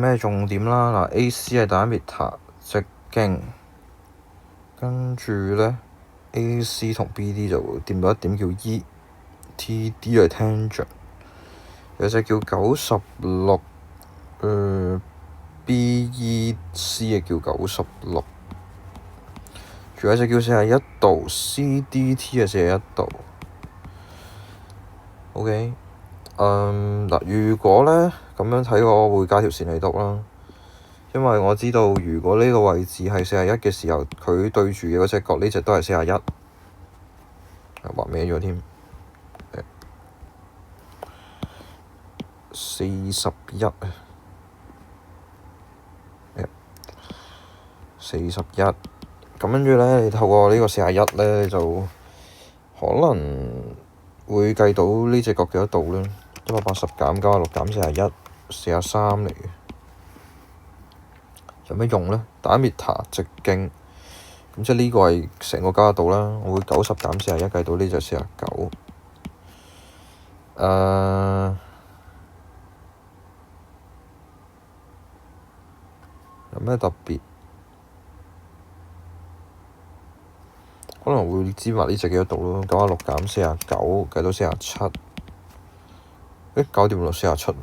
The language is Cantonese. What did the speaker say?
咩重點啦？嗱，AC 係 diameter 直徑，跟住咧 AC 同 BD 就掂到一點叫 E，TD 係 tangent，有隻叫96，BEC 係叫96，仲有隻叫41度，CDT 係41度。OK，嗱，如果咧咁樣睇，我會加條線嚟讀啦，因為我知道如果呢個位置係41嘅時候，佢對住嘅嗰隻角呢隻都係41，畫歪咗添。41啊，41，咁跟住咧，你透過呢個41咧，就可能會計到呢隻角幾多度咧？180減96減41，43嚟嘅。有咩用咧？diameter 直徑，咁即係呢個係成個加度啦。我會90減41計到呢就49。有咩特別？可能會知埋呢隻幾多度咯。96減49計到47，搞掂咯，47。